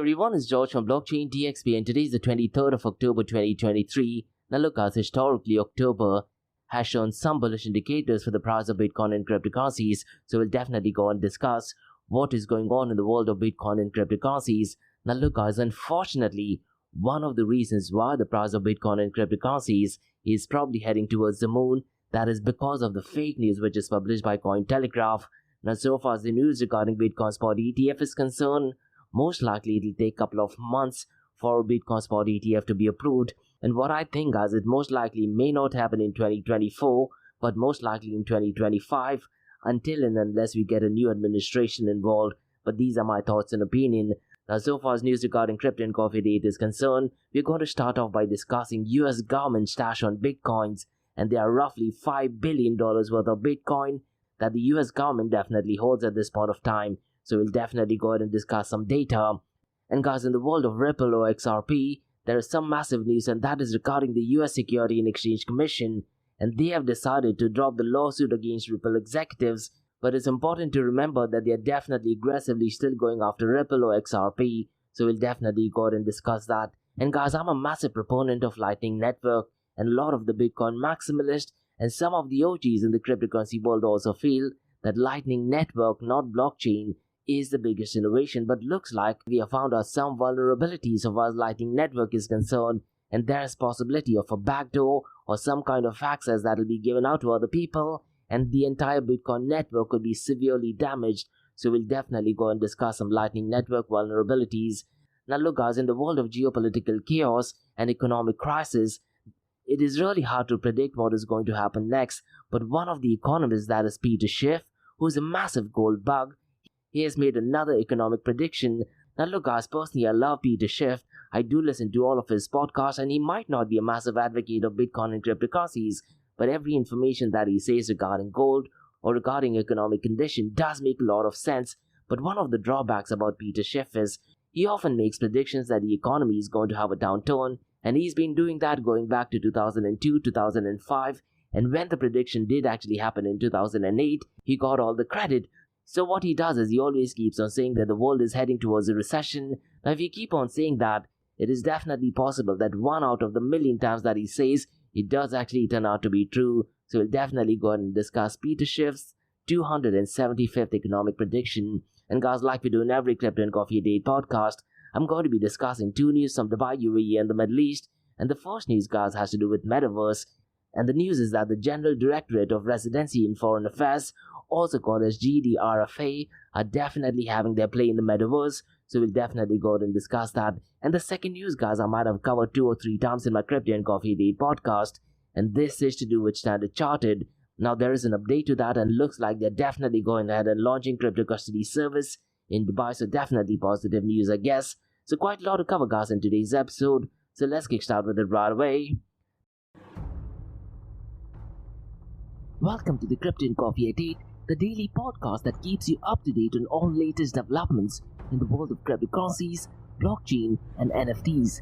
everyone, it's George from Blockchain TXP and today is the 23rd of October 2023. Now look, as historically October has shown some bullish indicators for the price of Bitcoin and cryptocurrencies, so we'll definitely go and discuss what is going on in the world of Bitcoin and cryptocurrencies. Now look guys, unfortunately, one of the reasons why the price of Bitcoin and cryptocurrencies is probably heading towards the moon, that is because of the fake news which is published by Cointelegraph. Now so far as the news regarding Bitcoin spot ETF is concerned, most likely it'll take a couple of months for Bitcoin spot ETF to be approved. And what I think guys, it most likely may not happen in 2024, but most likely in 2025, until and unless we get a new administration involved. But these are my thoughts and opinion. Now so far as news regarding crypto and coffee date is concerned, we're going to start off by discussing US government stash on Bitcoins, and there are roughly $5 billion worth of Bitcoin that the US government definitely holds at this point of time. So we'll definitely go ahead and discuss some data. And guys, in the world of Ripple or XRP, there is some massive news, and that is regarding the US Security and Exchange Commission, and they have decided to drop the lawsuit against Ripple executives. But it's important to remember that they are definitely aggressively still going after Ripple or XRP, so we'll definitely go ahead and discuss that. And guys, I'm a massive proponent of Lightning Network, and a lot of the Bitcoin maximalists and some of the OGs in the cryptocurrency world also feel that Lightning Network, not blockchain, is the biggest innovation, but looks like we have found out some vulnerabilities of as Lightning Network is concerned, and there is possibility of a backdoor or some kind of access that will be given out to other people, and the entire Bitcoin network could be severely damaged. So we'll definitely go and discuss some Lightning Network vulnerabilities. Now look guys, in the world of geopolitical chaos and economic crisis, it is really hard to predict what is going to happen next, but one of the economists, that is Peter Schiff, who is a massive gold bug, he has made another economic prediction. Now look guys, personally I love Peter Schiff. I do listen to all of his podcasts, and he might not be a massive advocate of Bitcoin and cryptocurrencies, but every information that he says regarding gold or regarding economic condition does make a lot of sense. But one of the drawbacks about Peter Schiff is he often makes predictions that the economy is going to have a downturn, and he's been doing that going back to 2002, 2005, and when the prediction did actually happen in 2008, he got all the credit. So what he does is he always keeps on saying that the world is heading towards a recession. Now if you keep on saying that, it is definitely possible that 1 out of the million times that he says, it does actually turn out to be true. So we'll definitely go ahead and discuss Peter Schiff's 275th economic prediction. And guys, like we do in every Crypto and Coffee a Day podcast, I'm going to be discussing 2 news from Dubai, UAE and the Middle East. And the first news guys has to do with metaverse. And the news is that the General Directorate of Residency in Foreign Affairs, also called as GDRFA, are definitely having their play in the metaverse. So we'll definitely go ahead and discuss that. And the second news guys, I might have covered 2 or 3 times in my Crypto and Coffee a Day podcast, and this is to do with Standard Chartered. Now there is an update to that, and looks like they're definitely going ahead and launching crypto custody service in Dubai, so definitely positive news I guess. So quite a lot to cover guys in today's episode, so let's kick start with it right away. Welcome to the Crypto and Coffee a Day, the daily podcast that keeps you up to date on all latest developments in the world of cryptocurrencies, blockchain and NFTs.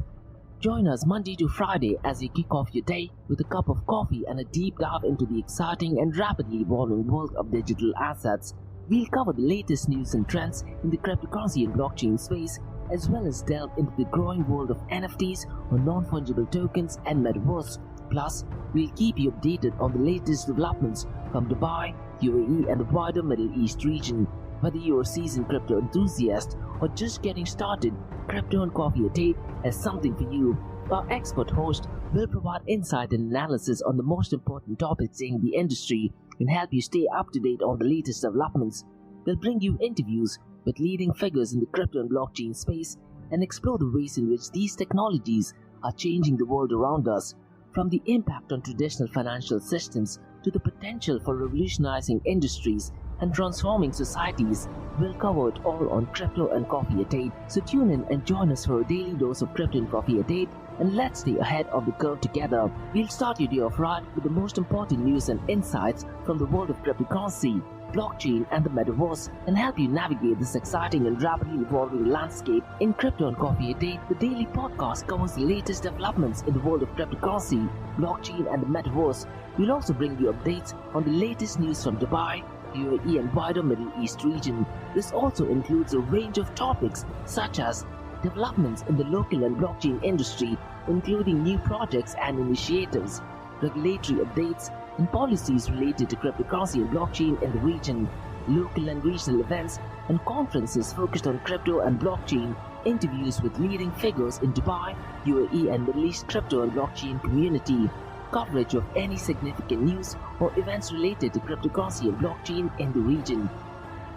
Join us Monday to Friday as you kick off your day with a cup of coffee and a deep dive into the exciting and rapidly evolving world of digital assets. We'll cover the latest news and trends in the cryptocurrency and blockchain space, as well as delve into the growing world of NFTs or non-fungible tokens and metaverse. Plus, we'll keep you updated on the latest developments from Dubai, UAE and the wider Middle East region. Whether you're a seasoned crypto enthusiast or just getting started, Crypto and Coffee a Day has something for you. Our expert host will provide insight and analysis on the most important topics in the industry and help you stay up to date on the latest developments. They'll bring you interviews with leading figures in the crypto and blockchain space and explore the ways in which these technologies are changing the world around us, from the impact on traditional financial systems to the potential for revolutionizing industries and transforming societies. We'll cover it all on Crypto and Coffee a Day. So tune in and join us for a daily dose of Crypto and Coffee a Day, and let's stay ahead of the curve together. We'll start your day off right with the most important news and insights from the world of cryptocurrency, blockchain and the metaverse, and help you navigate this exciting and rapidly evolving landscape. In Crypto and Coffee a Day, the daily podcast covers the latest developments in the world of cryptocurrency, blockchain and the metaverse. We'll also bring you updates on the latest news from Dubai, UAE and wider Middle East region. This also includes a range of topics such as developments in the local and blockchain industry, including new projects and initiatives, regulatory updates, and policies related to cryptocurrency and blockchain in the region, local and regional events and conferences focused on crypto and blockchain, interviews with leading figures in Dubai, UAE and Middle East crypto and blockchain community, coverage of any significant news or events related to cryptocurrency and blockchain in the region.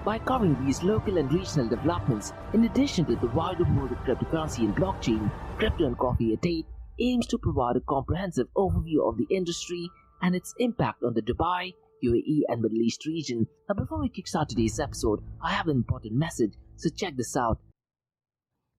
By covering these local and regional developments, in addition to the wider world of cryptocurrency and blockchain, Crypto and Coffee at 8 aims to provide a comprehensive overview of the industry and its impact on the Dubai, UAE and Middle East region. Now before we kickstart today's episode, I have an important message, so check this out.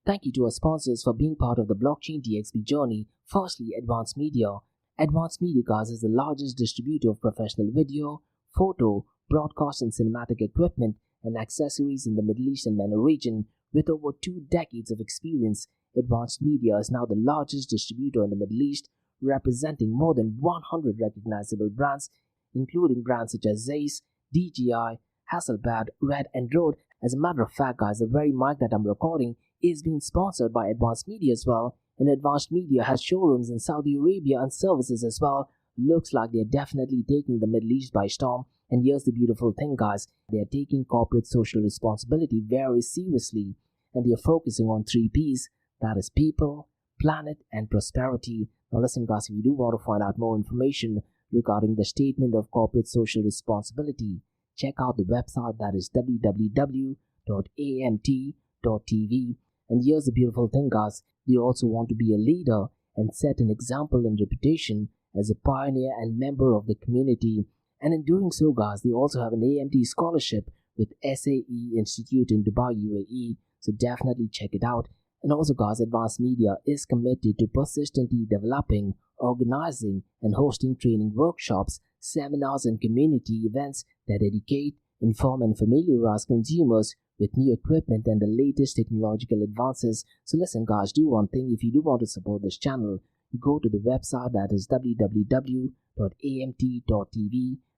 Thank you to our sponsors for being part of the Blockchain DXB journey. Firstly, Advanced Media. Advanced Media, guys, is the largest distributor of professional video, photo, broadcast and cinematic equipment and accessories in the Middle East and MENA region. With over 2 decades of experience, Advanced Media is now the largest distributor in the Middle East, representing more than 100 recognizable brands, including brands such as Zeiss, DJI, Hasselblad, Red and Rode. As a matter of fact, guys, the very mic that I'm recording is being sponsored by Advanced Media as well, and Advanced Media has showrooms in Saudi Arabia and services as well. Looks like they're definitely taking the Middle East by storm. And here's the beautiful thing, guys, they're taking corporate social responsibility very seriously, and they're focusing on 3 P's, that is people, planet and prosperity. Now listen, guys, if you do want to find out more information regarding the statement of corporate social responsibility, check out the website, that is www.amt.tv. And here's the beautiful thing, guys, they also want to be a leader and set an example and reputation as a pioneer and member of the community. And in doing so, guys, they also have an AMT scholarship with SAE Institute in Dubai, UAE, so definitely check it out. And also, guys, Advanced Media is committed to persistently developing, organizing and hosting training workshops, seminars and community events that educate, inform and familiarize consumers with new equipment and the latest technological advances. So listen, guys, do one thing. If you do want to support this channel, go to the website, that is www.amt.tv,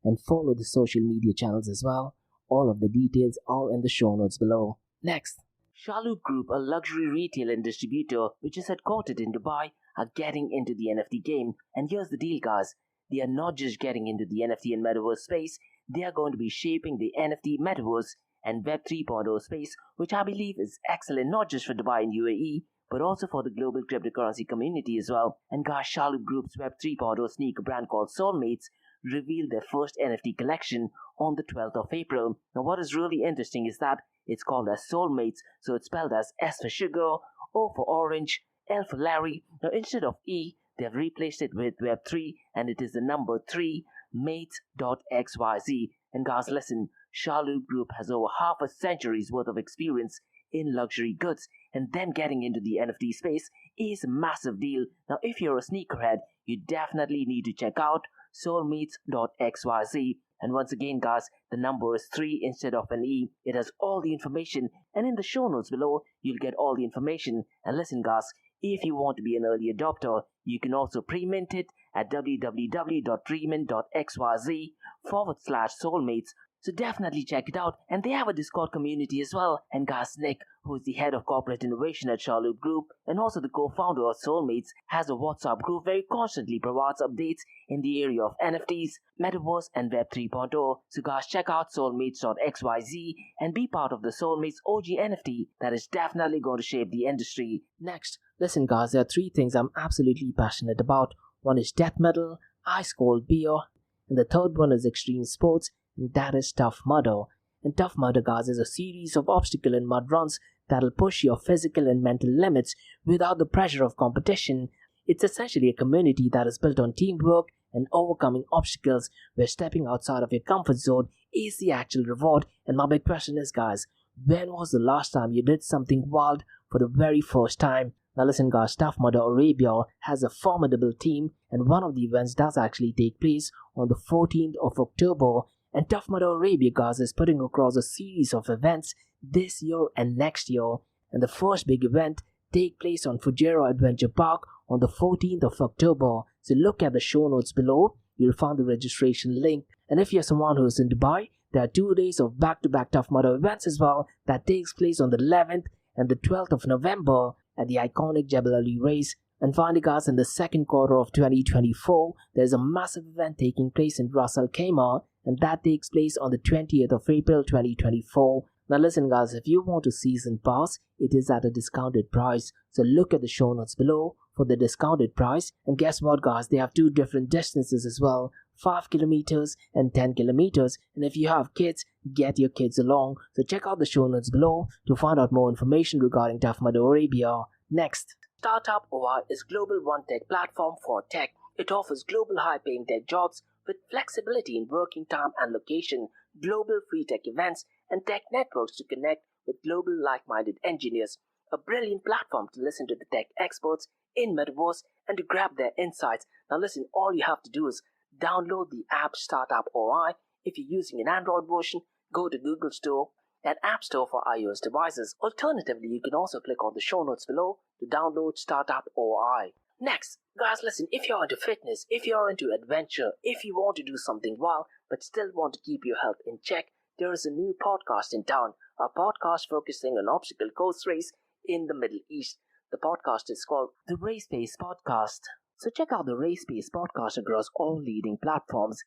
and follow the social media channels as well. All of the details are in the show notes below. Next, Shalhoub Group, a luxury retail and distributor which is headquartered in Dubai, are getting into the NFT game. And here's the deal, guys. They are not just getting into the NFT and metaverse space, they are going to be shaping the NFT, metaverse and Web 3.0 space, which I believe is excellent not just for Dubai and UAE, but also for the global cryptocurrency community as well. And guys, Shalhoub Group's Web 3.0 sneaker brand called Soulmates revealed their first NFT collection on the 12th of April. Now what is really interesting is that it's called as Soulmates, so it's spelled as S for sugar, O for orange, L for Larry. Now instead of E, they have replaced it with Web 3 and it is the number 3, mates.xyz. And guys, listen, Shalhoub Group has over half a century's worth of experience in luxury goods, and them getting into the NFT space is a massive deal. Now if you're a sneakerhead, you definitely need to check out soulmates.xyz. And once again, guys, the number is 3 instead of an E. It has all the information, and in the show notes below you'll get all the information. And listen, guys, if you want to be an early adopter, you can also pre-mint it at www.premint.xyz/soulmates. So definitely check it out. And they have a Discord community as well. And guys, Nick, who is the head of corporate innovation at Shalhoub Group and also the co-founder of Soulmates, has a WhatsApp group where he constantly provides updates in the area of NFTs, Metaverse and Web 3.0. So guys, check out soulmates.xyz and be part of the Soulmates OG NFT that is definitely going to shape the industry. Next, listen guys, there are 3 things I'm absolutely passionate about. One is death metal, ice cold beer, and the third one is extreme sports, and that is Tough Mudder. And Tough Mudder, guys, is a series of obstacle and mud runs that'll push your physical and mental limits without the pressure of competition. It's essentially a community that is built on teamwork and overcoming obstacles, where stepping outside of your comfort zone is the actual reward. And my big question is, guys, when was the last time you did something wild for the very first time? Now listen, guys, Tough Mudder Arabia has a formidable team, and one of the events does actually take place on the 14th of October. And Tough Mudder Arabia, guys, is putting across a series of events this year and next year. And the first big event takes place on Fujairah Adventure Park on the 14th of October. So look at the show notes below. You'll find the registration link. And if you're someone who's in Dubai, there are 2 days of back-to-back Tough Mudder events as well that takes place on the 11th and the 12th of November. at the iconic Jebel Ali race. And finally guys, in the second quarter of 2024, there's a massive event taking place in Ras Al Khaimah, and that takes place on the 20th of April 2024. Now listen guys, if you want a season pass, it is at a discounted price. So look at the show notes below for the discounted price. And guess what guys, they have two different distances as well, 5 kilometers and 10 kilometers. And if you have kids, get your kids along. So check out the show notes below to find out more information regarding Tough Mudder Arabia. Next, Startup OI is global one-tech platform for tech. It offers global high-paying tech jobs with flexibility in working time and location, global free tech events, and tech networks to connect with global like-minded engineers. A brilliant platform to listen to the tech experts in metaverse and to grab their insights. Now listen, all you have to do is download the app Startup OI. If you're using an Android version, go to Google Store and App Store for iOS devices. Alternatively, you can also click on the show notes below to download Startup OI. Next, guys, listen, if you're into fitness, if you're into adventure, if you want to do something wild but still want to keep your health in check, there is a new podcast in town, a podcast focusing on obstacle course race in the Middle East. The podcast is called the Race Pace Podcast. So check out the Race Pace Podcast across all leading platforms.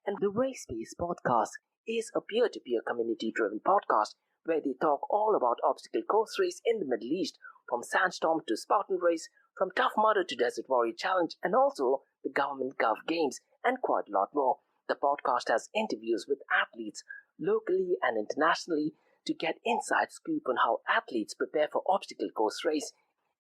And the Race Pace Podcast is a peer-to-peer community-driven podcast where they talk all about obstacle course race in the Middle East, from Sandstorm to Spartan Race, from Tough Mudder to Desert Warrior Challenge, and also the Government Gov Games, and quite a lot more. The podcast has interviews with athletes locally and internationally to get inside scoop on how athletes prepare for obstacle course race.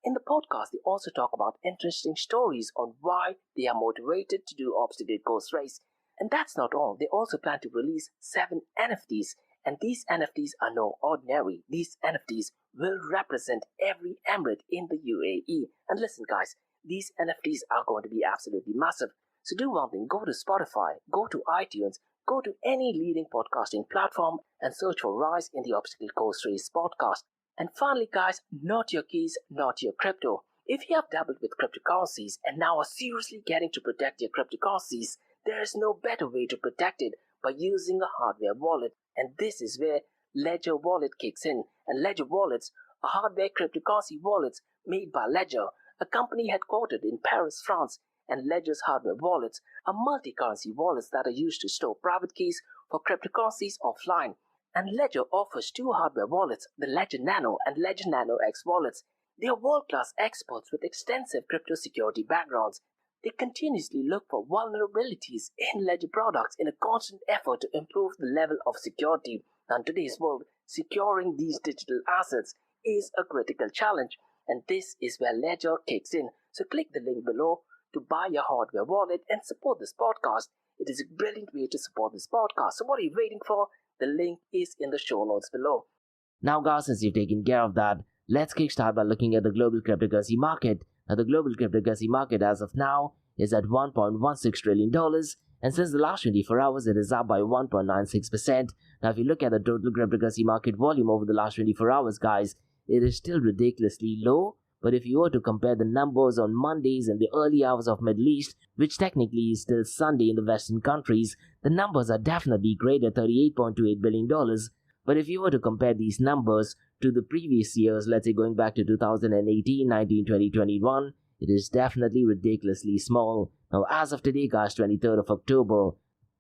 In the podcast, they also talk about interesting stories on why they are motivated to do obstacle course race. And that's not all. They also plan to release 7 NFTs. And these NFTs are no ordinary. These NFTs will represent every emirate in the UAE. And listen guys, these NFTs are going to be absolutely massive. So do one thing, go to Spotify, go to iTunes, go to any leading podcasting platform and search for Rise in the Obstacle Course Race podcast. And finally guys, not your keys, not your crypto. If you have dabbled with cryptocurrencies and now are seriously getting to protect your cryptocurrencies, there is no better way to protect it by using a hardware wallet. And this is where Ledger Wallet kicks in. And Ledger Wallets are hardware cryptocurrency wallets made by Ledger, a company headquartered in Paris, France. And Ledger's hardware wallets are multi-currency wallets that are used to store private keys for cryptocurrencies offline. And Ledger offers 2 hardware wallets, the Ledger Nano and Ledger Nano X wallets. They are world-class experts with extensive crypto security backgrounds. They continuously look for vulnerabilities in Ledger products in a constant effort to improve the level of security. Now, in today's world, securing these digital assets is a critical challenge, and this is where Ledger kicks in. So click the link below to buy your hardware wallet and support this podcast. It is a brilliant way to support this podcast. So what are you waiting for? The link is in the show notes below. Now guys, since you've taken care of that, let's kickstart by looking at the global cryptocurrency market. Now the global cryptocurrency market as of now is at $1.16 trillion, and since the last 24 hours it is up by 1.96%. Now if you look at the total cryptocurrency market volume over the last 24 hours guys, it is still ridiculously low. But if you were to compare the numbers on Mondays and the early hours of Middle East, which technically is still Sunday in the Western countries, the numbers are definitely great at $38.28 billion. But if you were to compare these numbers to the previous years, let's say going back to 2018, 19, 20, 21, it is definitely ridiculously small. Now as of today guys, 23rd of October,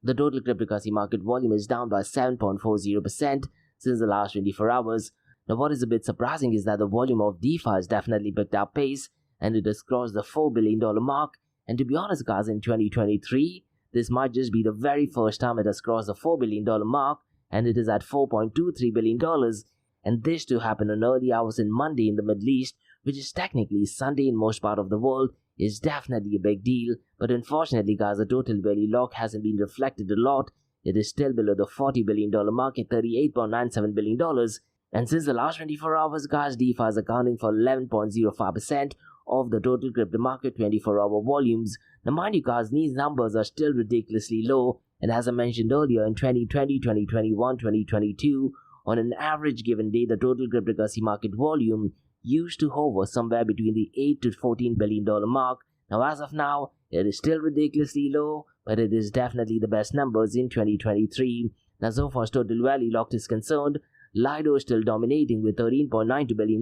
the total cryptocurrency market volume is down by 7.40% since the last 24 hours. Now what is a bit surprising is that the volume of DeFi has definitely picked up pace and it has crossed the $4 billion mark. And to be honest guys, in 2023, this might just be the very first time it has crossed the $4 billion mark, and it is at $4.23 billion. And this to happen on early hours in Monday in the Middle East, which is technically Sunday in most part of the world, is definitely a big deal. But unfortunately guys, the total value lock hasn't been reflected a lot. It is still below the $40 billion mark at $38.97 billion. And since the last 24 hours guys, DeFi is accounting for 11.05% of the total crypto market 24-hour volumes. Now mind you guys, these numbers are still ridiculously low, and as I mentioned earlier, in 2020, 2021, 2022, on an average given day, the total cryptocurrency market volume used to hover somewhere between the $8 to $14 billion mark. Now as of now, it is still ridiculously low, but it is definitely the best numbers in 2023. Now so far as total value locked is concerned, Lido is still dominating with $13.92 billion,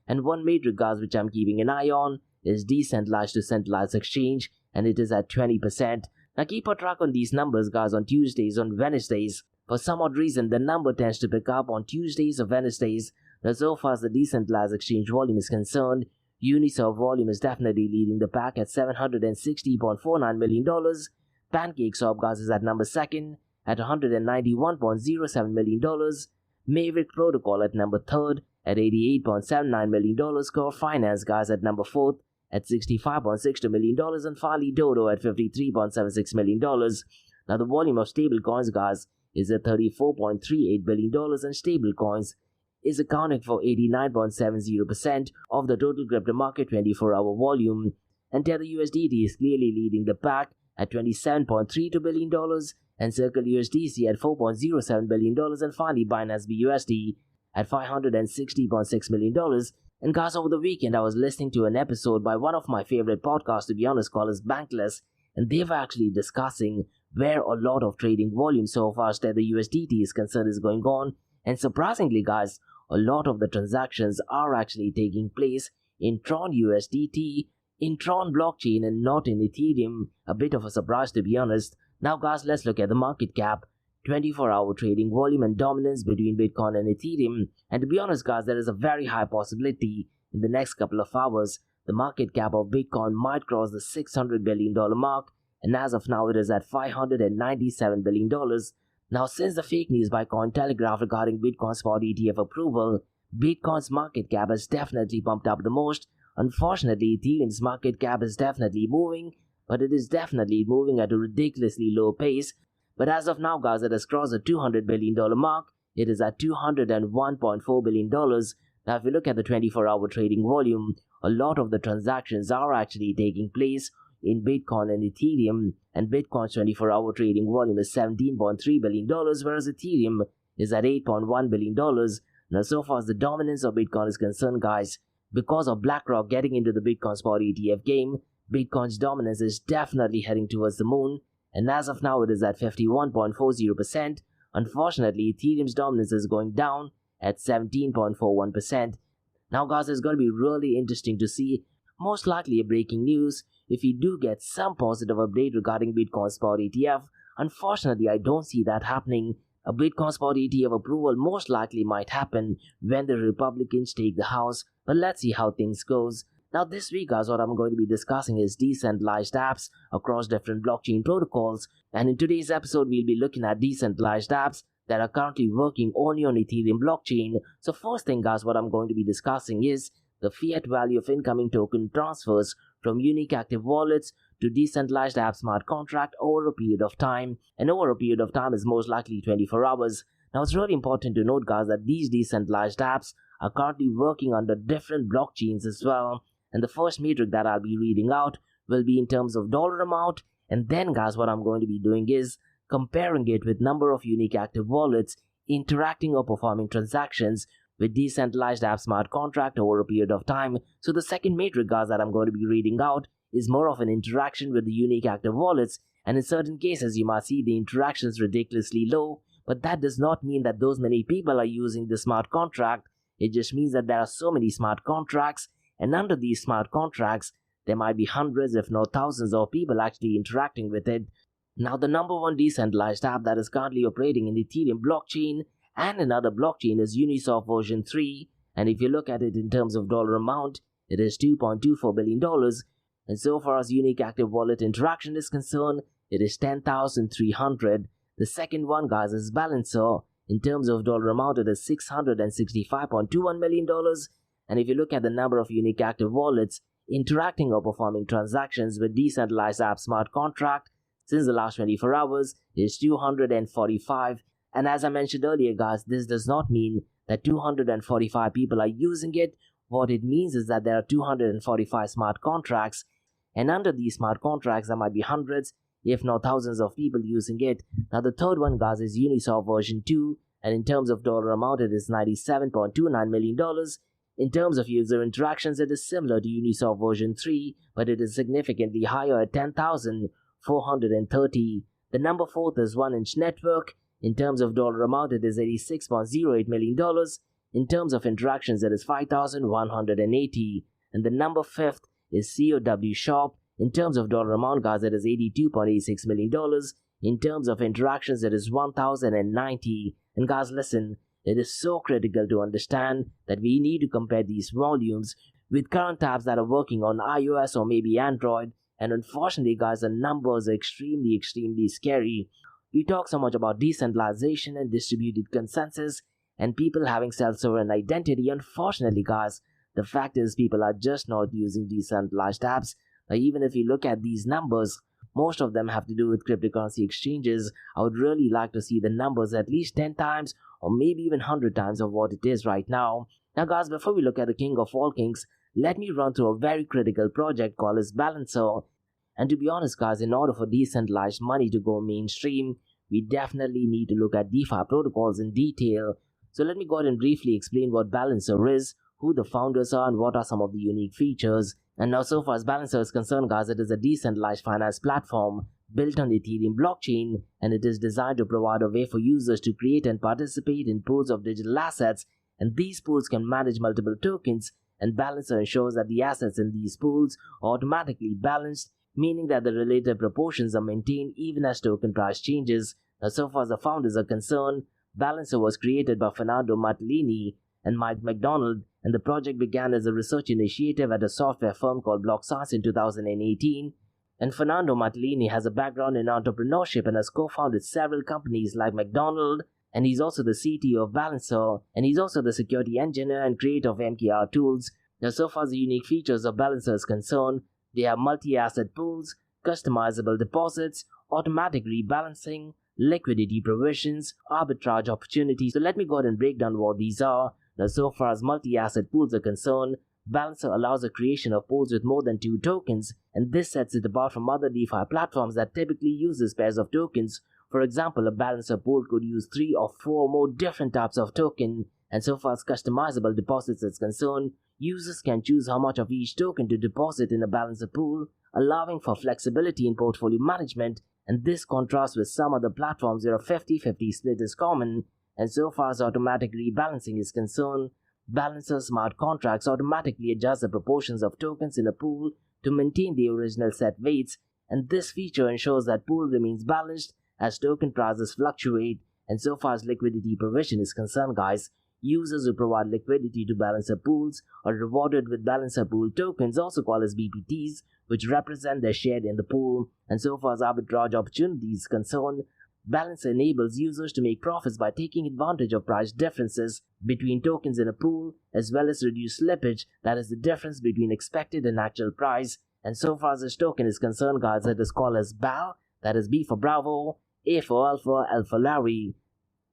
And one metric, guys, which I'm keeping an eye on is decentralized to centralized exchange, and it is at 20%. Now keep a track on these numbers, guys, on Tuesdays, on Wednesdays. For some odd reason, the number tends to pick up on Tuesdays or Wednesdays. Now so far as the decentralized exchange volume is concerned, Uniswap volume is definitely leading the pack at $760.49 million. PancakeSwap, guys, is at number 2nd at $191.07 million. Maverick Protocol at number 3rd at $88.79 million. Core Finance, guys, at number 4th at $65.62 million. And finally Dodo at $53.76 million. Now the volume of stable coins, guys, is at $34.38 billion, and stable coins is accounting for 89.70% of the total crypto market 24-hour volume. And Tether USDT is clearly leading the pack at $27.32 billion, and Circle USDC at $4.07 billion, and finally Binance BUSD at $560.6 million. And guys, over the weekend I was listening to an episode by one of my favorite podcasts, to be honest, called as Bankless, and they were actually discussing where a lot of trading volume so far as Tether USDT is concerned is going on. And surprisingly, guys, a lot of the transactions are actually taking place in Tron USDT, in Tron blockchain, and not in Ethereum. A bit of a surprise, to be honest. Now, guys, let's look at the market cap, 24-hour trading volume and dominance between Bitcoin and Ethereum. And to be honest, guys, there is a very high possibility in the next couple of hours the market cap of Bitcoin might cross the $600 billion mark, and as of now it is at $597 billion. Now, since the fake news by Cointelegraph regarding Bitcoin spot ETF approval, Bitcoin's market cap has definitely pumped up the most. Unfortunately, Ethereum's market cap is definitely moving, but it is definitely moving at a ridiculously low pace. But as of now, guys, it has crossed the $200 billion mark. It is at $201.4 billion. Now, if you look at the 24-hour trading volume, a lot of the transactions are actually taking place in Bitcoin and Ethereum, and Bitcoin's 24-hour trading volume is $17.3 billion, whereas Ethereum is at $8.1 billion. Now, so far as the dominance of Bitcoin is concerned, guys, because of BlackRock getting into the Bitcoin spot ETF game, Bitcoin's dominance is definitely heading towards the moon, and as of now it is at 51.40%. Unfortunately, Ethereum's dominance is going down at 17.41%. Now, guys, it's going to be really interesting to see, most likely a breaking news, if we do get some positive update regarding Bitcoin spot ETF. Unfortunately, I don't see that happening. A Bitcoin spot ETF approval most likely might happen when the Republicans take the House, but let's see how things goes. Now, this week, guys, what I'm going to be discussing is decentralized apps across different blockchain protocols, and in today's episode we'll be looking at decentralized apps that are currently working only on Ethereum blockchain. So first thing, guys, what I'm going to be discussing is the fiat value of incoming token transfers from unique active wallets to decentralized app smart contract over a period of time, and over a period of time is most likely 24 hours. Now, it's really important to note, guys, that these decentralized apps are currently working under different blockchains as well, and the first metric that I'll be reading out will be in terms of dollar amount, and then, guys, what I'm going to be doing is comparing it with number of unique active wallets interacting or performing transactions with decentralized app smart contract over a period of time. So the second metric, guys, that I'm going to be reading out is more of an interaction with the unique active wallets, and in certain cases you might see the interactions ridiculously low, but that does not mean that those many people are using the smart contract. It just means that there are so many smart contracts, and under these smart contracts there might be hundreds if not thousands of people actually interacting with it. Now, the number one decentralized app that is currently operating in Ethereum blockchain and another blockchain is Uniswap version 3, and if you look at it in terms of dollar amount, it is $2.24 billion, and so far as unique active wallet interaction is concerned, it is 10,300. The second one, guys, is Balancer. In terms of dollar amount, it is $665.21 million, and if you look at the number of unique active wallets interacting or performing transactions with decentralized app smart contract since the last 24 hours, it is 245. And as I mentioned earlier, guys, this does not mean that 245 people are using it. What it means is that there are 245 smart contracts, and under these smart contracts there might be hundreds, if not thousands of people using it. Now, the third one, guys, is Uniswap version 2, and in terms of dollar amount, it is $97.29 million. In terms of user interactions, it is similar to Uniswap version 3, but it is significantly higher at 10,430. The number 4th is 1inch Network. In terms of dollar amount, it is $86.08 million. In terms of interactions, it is 5,180. And the number 5th is COW Shop. In terms of dollar amount, guys, it is $82.86 million. In terms of interactions, it is 1,090. And guys, listen, it is so critical to understand that we need to compare these volumes with current apps that are working on iOS or maybe Android. And unfortunately, guys, the numbers are extremely scary. We talk so much about decentralization and distributed consensus and people having self-sovereign identity. Unfortunately, guys, the fact is people are just not using decentralized apps. Even if you look at these numbers, most of them have to do with cryptocurrency exchanges. I would really like to see the numbers at least 10 times or maybe even 100 times of what it is right now. Now, guys, before we look at the king of all kings, let me run through a very critical project called as Balancer. And to be honest, guys, in order for decentralized money to go mainstream, we definitely need to look at DeFi protocols in detail. So let me go ahead and briefly explain what Balancer is, who the founders are, and what are some of the unique features. And now, so far as Balancer is concerned, guys, it is a decentralized finance platform built on the Ethereum blockchain, and it is designed to provide a way for users to create and participate in pools of digital assets, and these pools can manage multiple tokens, and Balancer ensures that the assets in these pools are automatically balanced, meaning that the relative proportions are maintained even as token price changes. Now, so far as the founders are concerned, Balancer was created by Fernando Mattellini and Mike McDonald, and the project began as a research initiative at a software firm called BlockScience in 2018. And Fernando Mattellini has a background in entrepreneurship and has co-founded several companies like McDonald, and he's also the CTO of Balancer, and he's also the security engineer and creator of MKR tools. Now, so far as the unique features of Balancer is concerned, they have multi-asset pools, customizable deposits, automatic rebalancing, liquidity provisions, arbitrage opportunities. So let me go ahead and break down what these are. Now, so far as multi-asset pools are concerned, Balancer allows the creation of pools with more than 2 tokens, and this sets it apart from other DeFi platforms that typically uses pairs of tokens. For example, a Balancer pool could use 3 or 4 more different types of token. And so far as customizable deposits is concerned, users can choose how much of each token to deposit in a Balancer pool, allowing for flexibility in portfolio management, and this contrasts with some other platforms where a 50-50 split is common. And so far as automatic rebalancing is concerned, Balancer smart contracts automatically adjust the proportions of tokens in a pool to maintain the original set weights, and this feature ensures that pool remains balanced as token prices fluctuate. And so far as liquidity provision is concerned, guys, users who provide liquidity to Balancer pools are rewarded with Balancer pool tokens, also called as BPTs, which represent their share in the pool. And so far as arbitrage opportunities is concerned, Balancer enables users to make profits by taking advantage of price differences between tokens in a pool, as well as reduce slippage, that is the difference between expected and actual price. And so far as this token is concerned, guys, it is called as BAL, that is B for Bravo, A for Alpha, L for Larry.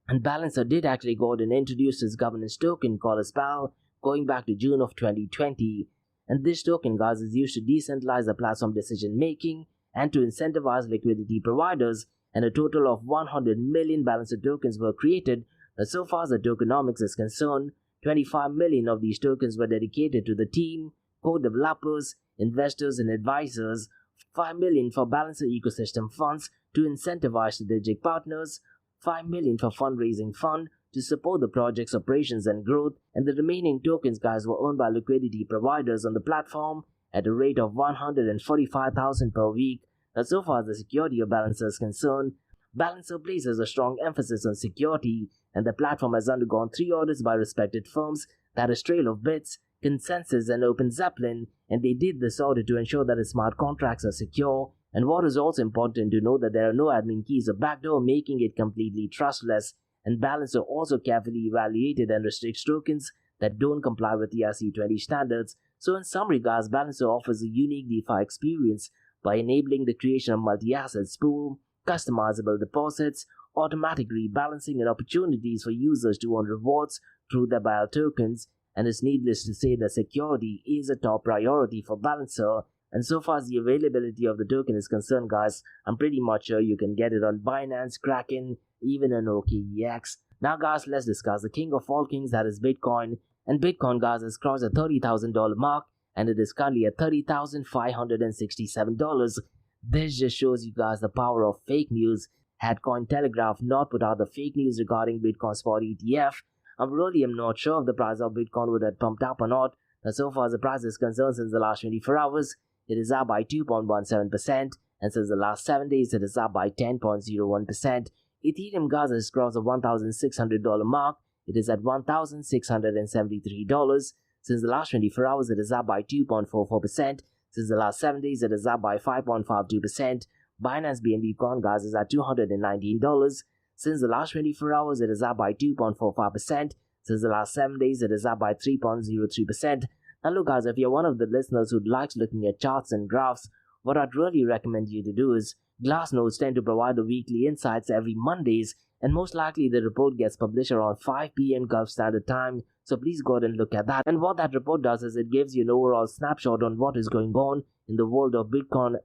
And Balancer did actually go ahead and introduce this governance token called as BAL going back to June of 2020. And this token, guys, is used to decentralize the platform decision making and to incentivize liquidity providers, and a total of 100 million Balancer tokens were created. But so far as the tokenomics is concerned, 25 million of these tokens were dedicated to the team, co-developers, investors, and advisors, 5 million for Balancer ecosystem funds to incentivize strategic partners, 5 million for fundraising fund to support the project's operations and growth, and the remaining tokens, guys, were owned by liquidity providers on the platform at a rate of 145,000 per week. Now, so far as the security of Balancer is concerned, Balancer places a strong emphasis on security, and the platform has undergone 3 audits by respected firms, that is Trail of Bits, Consensus, and Open Zeppelin, and they did this audit to ensure that its smart contracts are secure. And what is also important to know that there are no admin keys or backdoor, making it completely trustless. And Balancer also carefully evaluated and restricts tokens that don't comply with ERC20 standards. So in summary, guys, Balancer offers a unique DeFi experience by enabling the creation of multi-assets pool, customizable deposits, automatic rebalancing, and opportunities for users to earn rewards through their BAL tokens. And it's needless to say that security is a top priority for Balancer. And so far as the availability of the token is concerned, guys, I'm pretty much sure you can get it on Binance, Kraken, even on OKEX. Now, guys, let's discuss the king of all kings, that is Bitcoin. And Bitcoin, guys, has crossed the $30,000 mark, and it is currently at $30,567. This just shows you guys the power of fake news. Had Cointelegraph not put out the fake news regarding Bitcoin spot ETF, I really am not sure if the price of Bitcoin would have pumped up or not. Now, so far as the price is concerned, since the last 24 hours, it is up by 2.17%, and since the last 7 days, it is up by 10.01%. Ethereum gas has crossed the $1,600 mark. It is at $1,673. Since the last 24 hours, it is up by 2.44%. Since the last 7 days, it is up by 5.52%. Binance BNB Coin gas is at $219. Since the last 24 hours, it is up by 2.45%. Since the last 7 days, it is up by 3.03%. Now look guys, if you're one of the listeners who likes looking at charts and graphs, what I'd really recommend you to do is, Glassnodes tend to provide the weekly insights every Mondays, and most likely the report gets published around 5 p.m. Gulf Standard Time, so please go ahead and look at that. And what that report does is it gives you an overall snapshot on what is going on in the world of Bitcoin,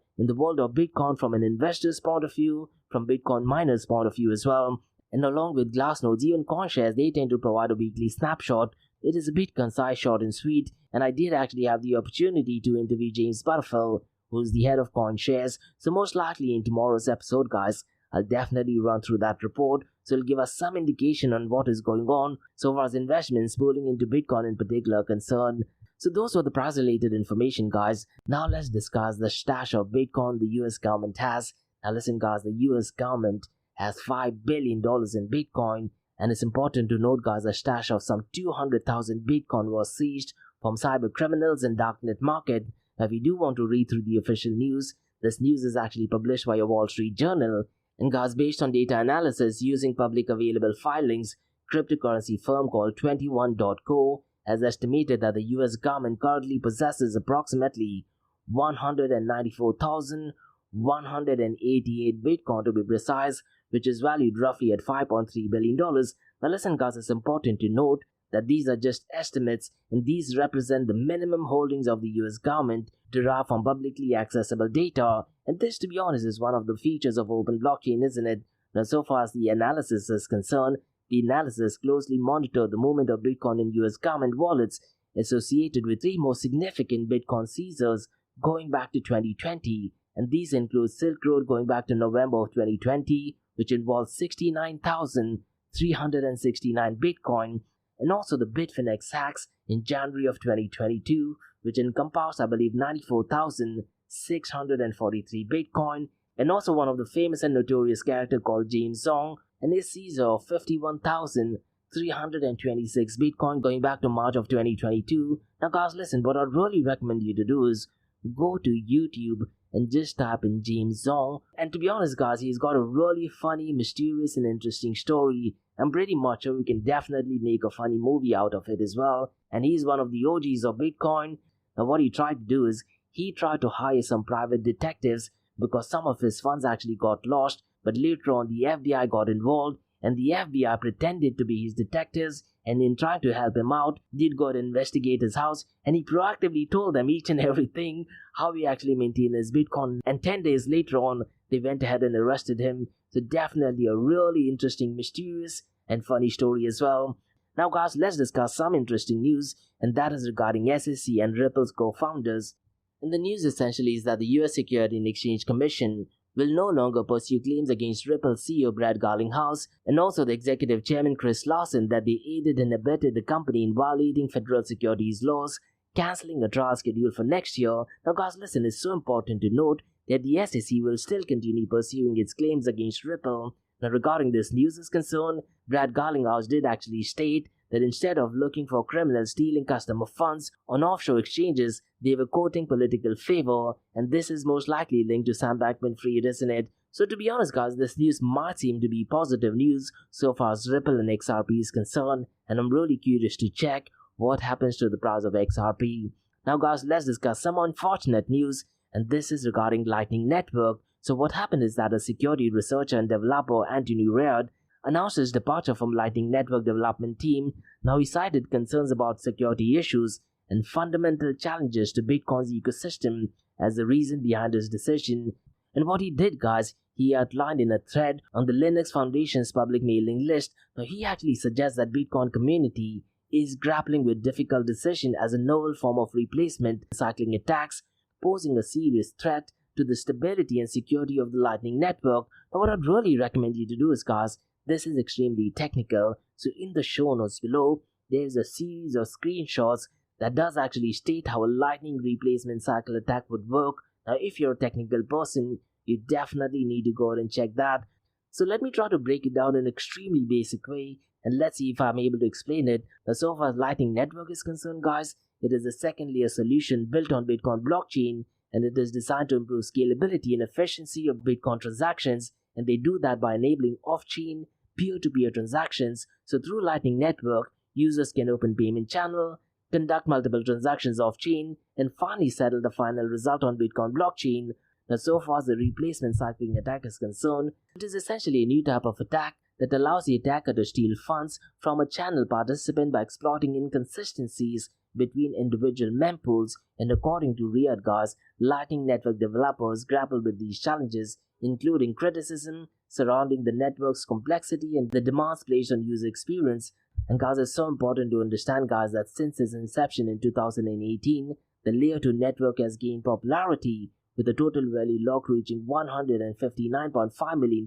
from an investor's point of view, from Bitcoin miners' point of view as well. And along with Glassnodes, even CoinShares, they tend to provide a weekly snapshot. It is a bit concise, short and sweet, and I did actually have the opportunity to interview James Butterfield, who's the head of CoinShares. So most likely in tomorrow's episode, guys, I'll definitely run through that report, so it'll give us some indication on what is going on so far as investments pooling into Bitcoin in particular are concerned. So those were the price related information, guys. Now let's discuss the stash of Bitcoin the US government has. Now listen guys, the US government has $5 billion in Bitcoin, and it's important to note guys, a stash of some 200,000 Bitcoin was seized from cyber criminals in darknet market. Now if you do want to read through the official news, this news is actually published by a Wall Street Journal, and guys, based on data analysis using public available filings, cryptocurrency firm called 21.co has estimated that the US government currently possesses approximately 194,188 Bitcoin to be precise, which is valued roughly at $5.3 billion. Now listen guys, it's important to note that these are just estimates, and these represent the minimum holdings of the US government derived from publicly accessible data. And this, to be honest, is one of the features of open blockchain, isn't it? Now so far as the analysis is concerned, the analysis closely monitored the movement of Bitcoin in US government wallets associated with 3 most significant Bitcoin seizures going back to 2020, and these include Silk Road going back to November of 2020, which involved 69,369 Bitcoin, and also the Bitfinex hacks in January of 2022, which encompassed, I believe, 94,643 Bitcoin, and also one of the famous and notorious character called James Zong, and his seizure of 51,326 Bitcoin going back to March of 2022. Now guys, listen, what I'd really recommend you to do is go to YouTube and just type in James Zong. And to be honest guys, he's got a really funny, mysterious and interesting story. I'm pretty much sure we can definitely make a funny movie out of it as well. And he's one of the OGs of Bitcoin. Now what he tried to do is, he tried to hire some private detectives because some of his funds actually got lost, but later on the FBI got involved, and the FBI pretended to be his detectives, and in trying to help him out, did go and investigate his house, and he proactively told them each and everything, how he actually maintained his Bitcoin, and 10 days later on, they went ahead and arrested him. So definitely a really interesting, mysterious, and funny story as well. Now guys, let's discuss some interesting news, and that is regarding SEC and Ripple's co-founders. And the news essentially is that the US Security and Exchange Commission will no longer pursue claims against Ripple CEO Ripple Garlinghouse and also the executive chairman Chris Larsen that they aided and abetted the company in violating federal securities laws, cancelling a trial scheduled for next year. Now guys, listen, it's so important to note that the SEC will still continue pursuing its claims against Ripple. Now regarding this news is concerned, Ripple Garlinghouse did actually state that instead of looking for criminals stealing customer funds on offshore exchanges, they were quoting political favor, and this is most likely linked to Sam Bankman-Fried, isn't it? So to be honest guys, this news might seem to be positive news so far as Ripple and XRP is concerned, and I'm really curious to check what happens to the price of XRP. Now guys, let's discuss some unfortunate news, and this is regarding Lightning Network. So what happened is that a security researcher and developer, Antoine Riard, announced his departure from Lightning Network development team. Now he cited concerns about security issues and fundamental challenges to Bitcoin's ecosystem as the reason behind his decision. And what he did guys, he outlined in a thread on the Linux Foundation's public mailing list. Now he actually suggests that Bitcoin community is grappling with difficult decision as a novel form of replacement cycling attacks, posing a serious threat to the stability and security of the Lightning Network. Now what I'd really recommend you to do is guys, this is extremely technical, So in the show notes below, there's a series of screenshots that does actually state how a lightning replacement cycle attack would work. Now, if you're a technical person, you definitely need to go ahead and check that. So let me try to break it down in an extremely basic way, and let's see if I'm able to explain it. Now, so far as Lightning Network is concerned, guys, it is a second layer solution built on Bitcoin blockchain, and it is designed to improve scalability and efficiency of Bitcoin transactions, and they do that by enabling off-chain peer-to-peer transactions. So through Lightning Network, users can open payment channel, conduct multiple transactions off-chain, and finally settle the final result on Bitcoin blockchain. Now, so far as the replacement cycling attack is concerned, it is essentially a new type of attack that allows the attacker to steal funds from a channel participant by exploiting inconsistencies between individual mempools, and according to Riard, guys, Lightning Network developers grapple with these challenges, including criticism surrounding the network's complexity and the demands placed on user experience. And guys, it's so important to understand, guys, that since its inception in 2018, the Layer 2 network has gained popularity, with the total value locked reaching $159.5 million.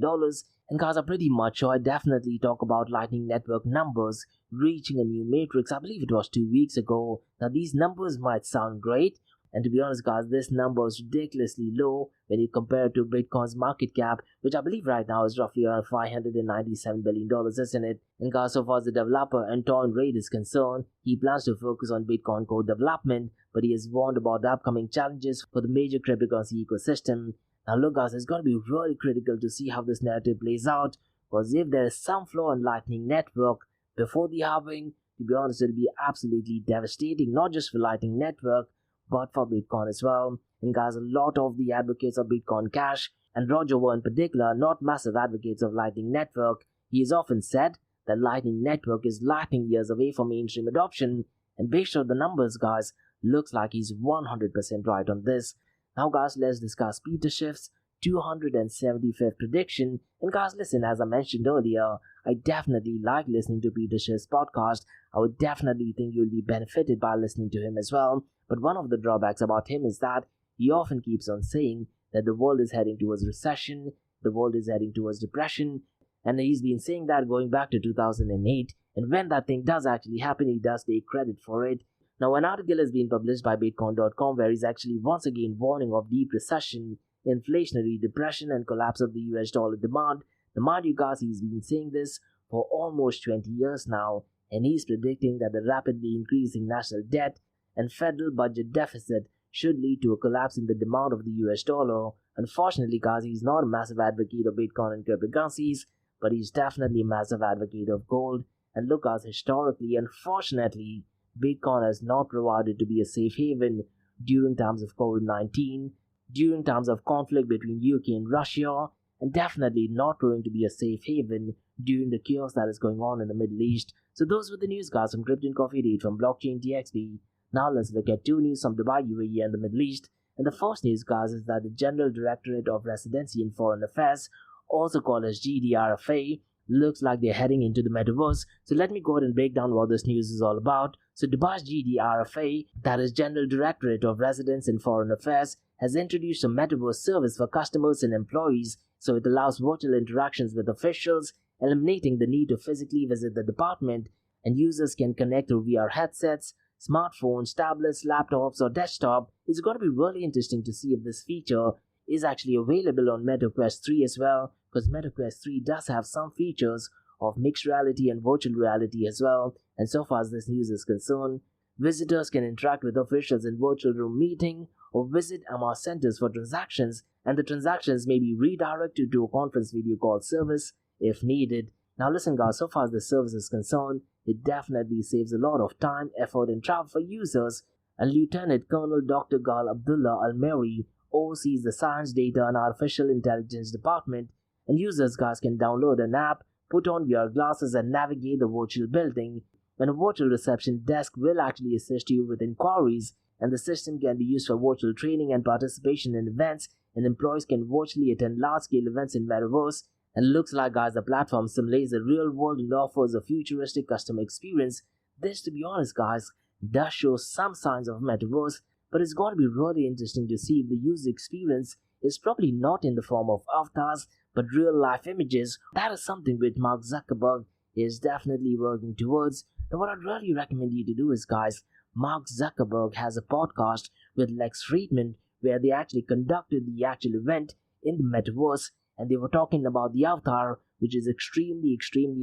And guys, I'm pretty much sure I definitely talk about Lightning Network numbers reaching a new matrix. I believe it was 2 weeks ago. Now, these numbers might sound great, and to be honest, guys, this number is ridiculously low when you compare it to Bitcoin's market cap, which I believe right now is roughly around $597 billion, isn't it? And guys, so far as the developer Antoine Riard is concerned, he plans to focus on Bitcoin core development, but he has warned about the upcoming challenges for the major cryptocurrency ecosystem. Now look, guys, it's going to be really critical to see how this narrative plays out, because if there is some flaw in Lightning Network before the halving, to be honest, it'll be absolutely devastating, not just for Lightning Network, but for Bitcoin as well. And guys, a lot of the advocates of Bitcoin Cash, and Roger Ver in particular, are not massive advocates of Lightning Network. He has often said that Lightning Network is lightning years away from mainstream adoption, and based on the numbers, guys, looks like he's 100% right on this. Now guys, let's discuss Peter Schiff's 275th prediction. And guys, listen, as I mentioned earlier, I definitely like listening to Peter Schiff's podcast. I would definitely think you'll be benefited by listening to him as well. But one of the drawbacks about him is that he often keeps on saying that the world is heading towards recession, the world is heading towards depression, and he's been saying that going back to 2008, and when that thing does actually happen, he does take credit for it. Now, an article has been published by Bitcoin.com where he's actually once again warning of deep recession, inflationary depression, and collapse of the US dollar demand. Now, mind you guys, he's been saying this for almost 20 years now, and he's predicting that the rapidly increasing national debt and federal budget deficit should lead to a collapse in the demand of the US dollar. Unfortunately, guys, he's not a massive advocate of Bitcoin and cryptocurrencies, but he's definitely a massive advocate of gold. And look, guys, historically, unfortunately, Bitcoin has not provided to be a safe haven during times of COVID-19, during times of conflict between UK and Russia, and definitely not going to be a safe haven during the chaos that is going on in the Middle East. So those were the news, guys, from Crypto and Coffee Date from Blockchain TXP. Now let's look at two news from Dubai, UAE, and the Middle East. And the first news, guys, is that the General Directorate of Residency and Foreign Affairs, also called as GDRFA, looks like they're heading into the metaverse. So let me go ahead and break down what this news is all about. So Dubai's GDRFA, that is General Directorate of Residence and Foreign Affairs, has introduced a metaverse service for customers and employees. So it allows virtual interactions with officials, eliminating the need to physically visit the department, and users can connect through VR headsets, smartphones, tablets, laptops, or desktop. It's going to be really interesting to see if this feature is actually available on MetaQuest 3 as well, because MetaQuest 3 does have some features of mixed reality and virtual reality as well. And so far as this news is concerned, visitors can interact with officials in virtual room meeting or visit MR centers for transactions, and the transactions may be redirected to a conference video call service if needed. Now listen, guys, so far as the service is concerned, it definitely saves a lot of time, effort, and travel for users. And Lieutenant Colonel Dr. Gal Abdullah Al-Meri oversees the Science, Data, and Artificial Intelligence Department, and users, guys, can download an app, put on VR glasses, and navigate the virtual building. And a virtual reception desk will actually assist you with inquiries, and the system can be used for virtual training and participation in events, and employees can virtually attend large-scale events in Metaverse. And looks like, guys, the platform simulates the real world and offers a futuristic customer experience. This, to be honest, guys, does show some signs of Metaverse, but it's going to be really interesting to see if the user experience is probably not in the form of avatars, but real-life images. That is something which Mark Zuckerberg is definitely working towards. Now, what I'd really recommend you to do is, guys, Mark Zuckerberg has a podcast with Lex Friedman where they actually conducted the actual event in the metaverse, and they were talking about the avatar, which is extremely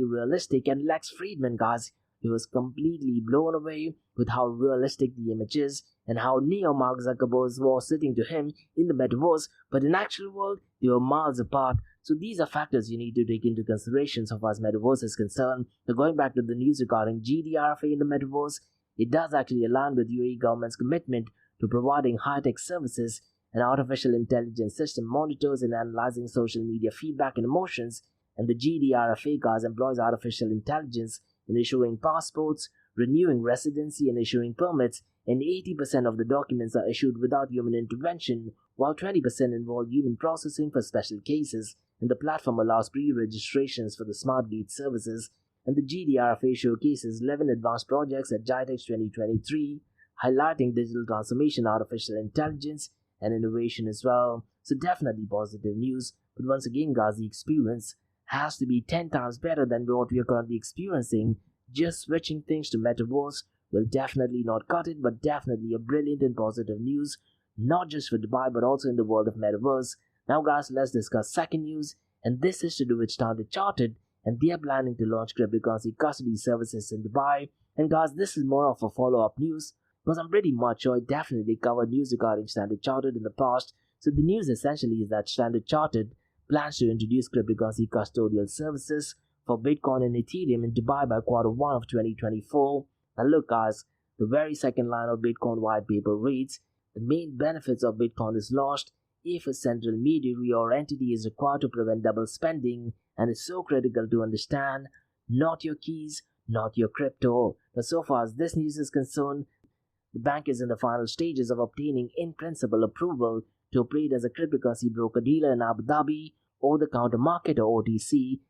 realistic. And Lex Friedman, guys, he was completely blown away with how realistic the image is and how near Mark Zuckerberg was sitting to him in the metaverse, but in actual world they were miles apart. So these are factors you need to take into consideration so far as metaverse is concerned. So going back to the news regarding GDRFA in the metaverse, it does actually align with UAE government's commitment to providing high-tech services and artificial intelligence system monitors and analyzing social media feedback and emotions. And the GDRFA, guys, employs artificial intelligence in issuing passports, renewing residency, and issuing permits, and 80% of the documents are issued without human intervention, while 20% involve human processing for special cases. And the platform allows pre-registrations for the smart gate services. And the GDRFA showcases 11 advanced projects at GITEX 2023, highlighting digital transformation, artificial intelligence, and innovation as well. So definitely positive news. But once again, guys, the experience has to be 10 times better than what we are currently experiencing. Just switching things to metaverse will definitely not cut it, but definitely a brilliant and positive news, not just for Dubai but also in the world of metaverse. Now, guys, let's discuss second news, and this is to do with Standard Chartered, and they are planning to launch cryptocurrency custody services in Dubai. And guys, this is more of a follow-up news because I'm pretty much sure I definitely covered news regarding Standard Chartered in the past. So the news essentially is that Standard Chartered plans to introduce cryptocurrency custodial services for Bitcoin and Ethereum in Dubai by Q1 of 2024. And look, guys, the very second line of Bitcoin white paper reads, the main benefits of Bitcoin is lost if a central intermediary or entity is required to prevent double spending, and is so critical to understand, not your keys, not your crypto. Now, so far as this news is concerned, the bank is in the final stages of obtaining in-principle approval to operate as a cryptocurrency broker-dealer in Abu Dhabi, over-the-counter market or OTC,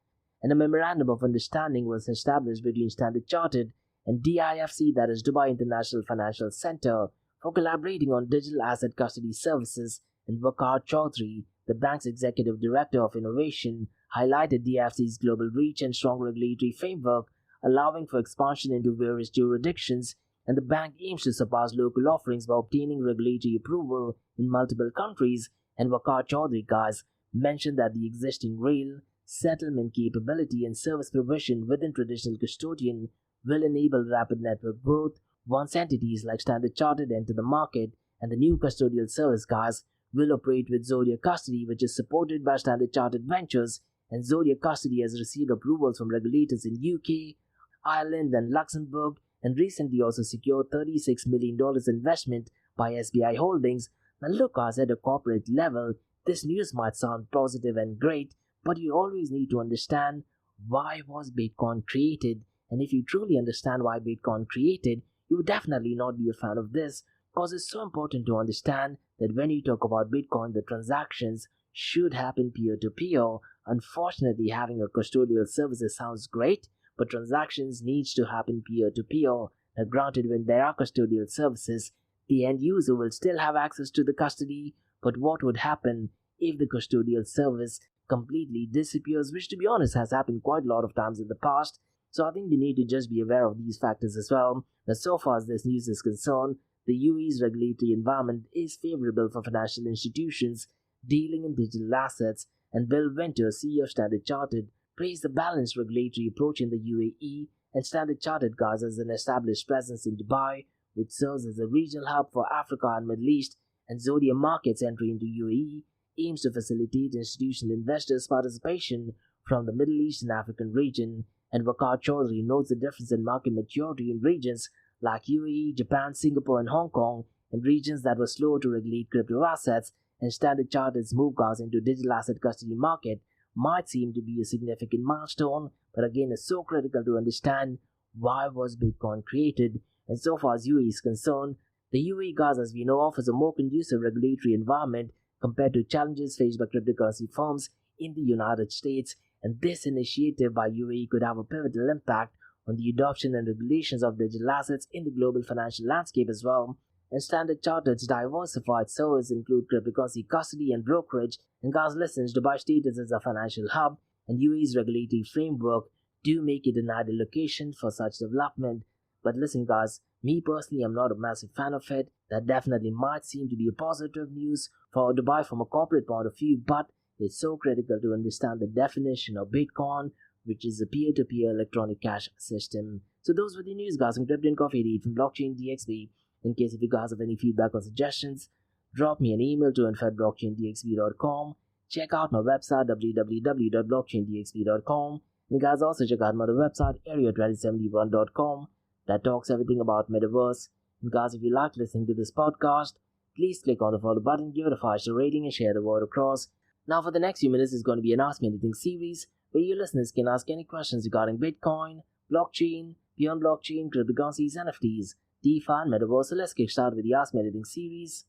and a memorandum of understanding was established between Standard Chartered and DIFC, that is Dubai International Financial Center, for collaborating on digital asset custody services. And Waqar Chaudhry, the bank's executive director of innovation, highlighted DIFC's global reach and strong regulatory framework, allowing for expansion into various jurisdictions, and the bank aims to surpass local offerings by obtaining regulatory approval in multiple countries. And Waqar Chaudhry, guys, mentioned that the existing rail, settlement capability, and service provision within traditional custodian will enable rapid network growth once entities like Standard Chartered enter the market, and the new custodial service, guys, will operate with Zodiac Custody, which is supported by Standard Chartered Ventures, and Zodiac Custody has received approvals from regulators in UK, Ireland, and Luxembourg, and recently also secured $36 million investment by SBI Holdings. Now look, guys, at a corporate level, this news might sound positive and great, but you always need to understand why was Bitcoin created. And if you truly understand why Bitcoin created, you would definitely not be a fan of this, because it's so important to understand that when you talk about Bitcoin, the transactions should happen peer-to-peer. Unfortunately, having a custodial service sounds great, but transactions needs to happen peer-to-peer. Now, granted, when there are custodial services, the end user will still have access to the custody, but what would happen if the custodial service completely disappears, which to be honest has happened quite a lot of times in the past. So I think you need to just be aware of these factors as well. Now, so far as this news is concerned, the UAE's regulatory environment is favorable for financial institutions dealing in digital assets, and Bill Winter, CEO of Standard Chartered, praised the balanced regulatory approach in the UAE. And Standard Chartered, guys, has an established presence in Dubai, which serves as a regional hub for Africa and Middle East, and Zodiac Markets entry into UAE aims to facilitate institutional investors' participation from the Middle East and African region. And Waqar Chaudhry notes the difference in market maturity in regions like UAE, Japan, Singapore, and Hong Kong, and regions that were slow to regulate crypto assets. And Standard Chartered's move, guys, into digital asset custody market might seem to be a significant milestone, but again, it's so critical to understand why was Bitcoin created. And so far as UAE is concerned, the UAE, guys, as we know, offers a more conducive regulatory environment compared to challenges faced by cryptocurrency firms in the United States. And this initiative by UAE could have a pivotal impact on the adoption and regulations of digital assets in the global financial landscape as well. And Standard Chartered's diversified services include cryptocurrency custody and brokerage. And guys, listens, Dubai status as a financial hub, and UAE's regulatory framework do make it an ideal location for such development. But listen guys, me personally I'm not a massive fan of it. That definitely might seem to be a positive news for Dubai from a corporate point of view, but it's so critical to understand the definition of Bitcoin, which is a peer-to-peer electronic cash system. So those were the news guys from Crypto and Coffee Date from Blockchain DXB. In case if you guys have any feedback or suggestions, drop me an email to info@blockchaindxb.com. Check out my website www.blockchaindxb.com. And guys also check out my other website area2071.com that talks everything about metaverse. And guys, if you like listening to this podcast, please click on the follow button, give it a 5-star rating and share the word across. Now for the next few minutes is going to be an Ask Me Anything series where you listeners can ask any questions regarding Bitcoin, blockchain, beyond blockchain, cryptocurrencies, NFTs, DeFi and metaverse. So let's get started with the Ask Me Anything series.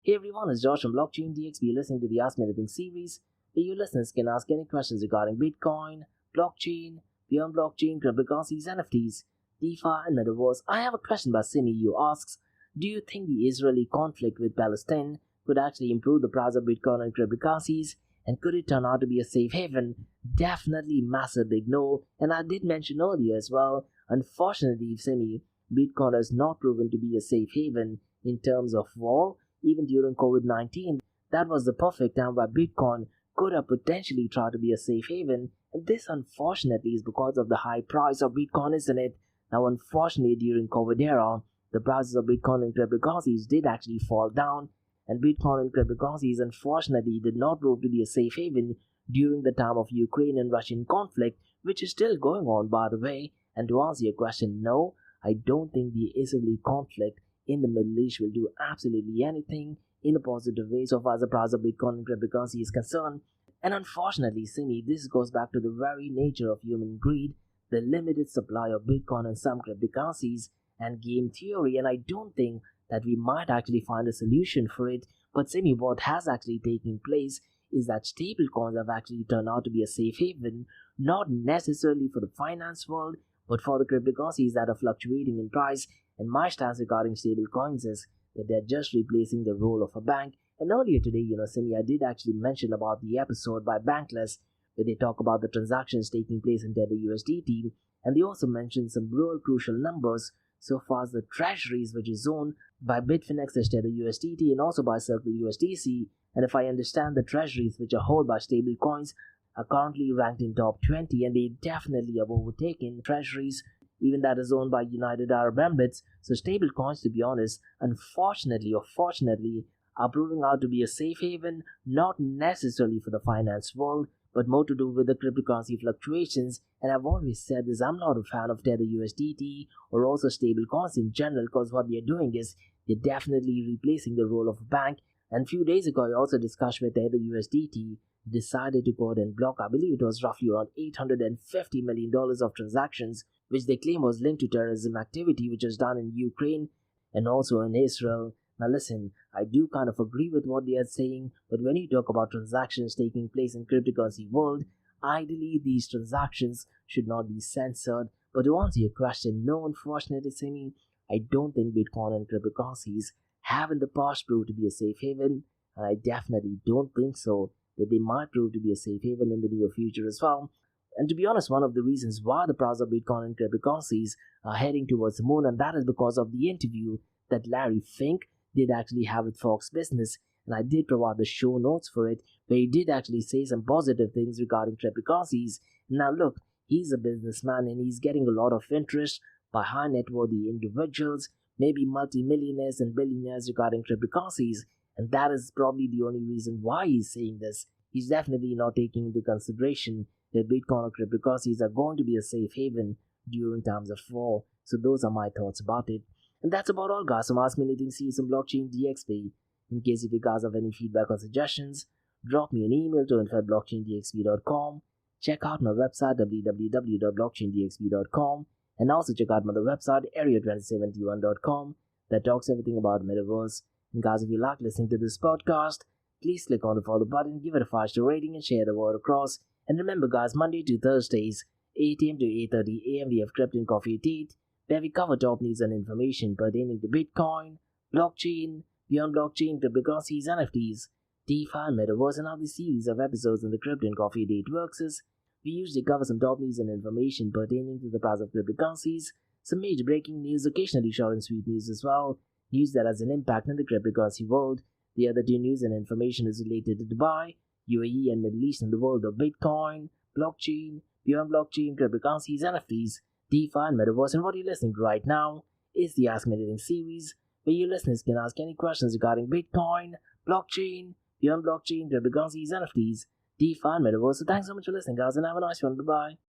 Hey everyone, it's Josh from Blockchain DXB. You're listening to the Ask Me Anything series where you listeners can ask any questions regarding Bitcoin, blockchain, beyond blockchain, cryptocurrencies, NFTs, DeFi and metaverse. I have a question by Simi who asks, do you think the Israeli conflict with Palestine could actually improve the price of Bitcoin and cryptocurrencies? And could it turn out to be a safe haven? Definitely massive big no. And I did mention earlier as well, unfortunately Simi, Bitcoin has not proven to be a safe haven in terms of war. Even during COVID-19, that was the perfect time where Bitcoin could have potentially tried to be a safe haven, and this unfortunately is because of the high price of Bitcoin, isn't it? Now unfortunately during COVID era, the prices of Bitcoin and cryptocurrencies did actually fall down, and Bitcoin and cryptocurrencies unfortunately did not prove to be a safe haven during the time of Ukraine and Russian conflict, which is still going on by the way. And to answer your question, no, I don't think the Israeli conflict in the Middle East will do absolutely anything in a positive way so far as the price of Bitcoin and cryptocurrency is concerned. And unfortunately, Simi, this goes back to the very nature of human greed, the limited supply of Bitcoin and some cryptocurrencies and game theory, and I don't think that we might actually find a solution for it. But Simi, what has actually taken place is that stable coins have actually turned out to be a safe haven, not necessarily for the finance world, but for the cryptocurrencies that are fluctuating in price. And my stance regarding stable coins is that they're just replacing the role of a bank. And earlier today, Simi, I did actually mention about the episode by Bankless where they talk about the transactions taking place in Tether USDT, and they also mentioned some real crucial numbers so far as the treasuries which is owned by Bitfinex as Tether USDT and also by Circle USDC. And if I understand, the treasuries which are held by stable coins are currently ranked in top 20, and they definitely have overtaken treasuries even that is owned by United Arab Emirates. So stable coins, to be honest, unfortunately or fortunately, are proving out to be a safe haven, not necessarily for the finance world, but more to do with the cryptocurrency fluctuations. And I've always said this, I'm not a fan of Tether USDT or also stable coins in general, because what they're doing is they're definitely replacing the role of a bank. And a few days ago, I also discussed with Tether USDT decided to go ahead and block, I believe it was roughly around $850 million of transactions, which they claim was linked to terrorism activity which was done in Ukraine and also in Israel. Now listen, I do kind of agree with what they are saying, but when you talk about transactions taking place in cryptocurrency world, ideally these transactions should not be censored. But to answer your question, no, unfortunately, Simi, I don't think Bitcoin and cryptocurrencies have in the past proved to be a safe haven, and I definitely don't think so that they might prove to be a safe haven in the near future as well. And to be honest, one of the reasons why the price of Bitcoin and cryptocurrencies are heading towards the moon, and that is because of the interview that Larry Fink did actually have with Fox Business, and I did provide the show notes for it, where he did actually say some positive things regarding cryptocurrencies. Now look, he's a businessman and he's getting a lot of interest by high net worthy individuals, maybe multimillionaires and billionaires regarding cryptocurrencies, and that is probably the only reason why he's saying this. He's definitely not taking into consideration that Bitcoin or cryptocurrencies are going to be a safe haven during times of war. So those are my thoughts about it. And that's about all, guys. So Ask Me Anything series on Blockchain DXB. In case if you guys have any feedback or suggestions, drop me an email to info@blockchaindxb.com. Check out my website www.blockchaindxb.com, and also check out my other website area2071.com that talks everything about metaverse. And guys, if you like listening to this podcast, please click on the follow button, give it a 5-star rating, and share the word across. And remember, guys, Monday to Thursdays, 8 a.m. to 8:30 a.m. we have Crypto and Coffee Date, where we cover top news and information pertaining to Bitcoin, blockchain, beyond blockchain, cryptocurrencies, NFTs, DeFi, and metaverse. And how this series of episodes in the Crypto and Coffee Date works is we usually cover some top news and information pertaining to the price of cryptocurrencies, some major breaking news, occasionally short and sweet news as well, news that has an impact in the cryptocurrency world. The other two news and information is related to Dubai, UAE, and Middle East in the world of Bitcoin, blockchain, beyond blockchain, cryptocurrencies, NFTs, DeFi, and metaverse. And what you're listening to right now is the Ask Me Anything series, where your listeners can ask any questions regarding Bitcoin, blockchain, beyond blockchain, cryptocurrencies, NFTs, DeFi, and metaverse. So thanks so much for listening, guys, and have a nice one. Bye-bye.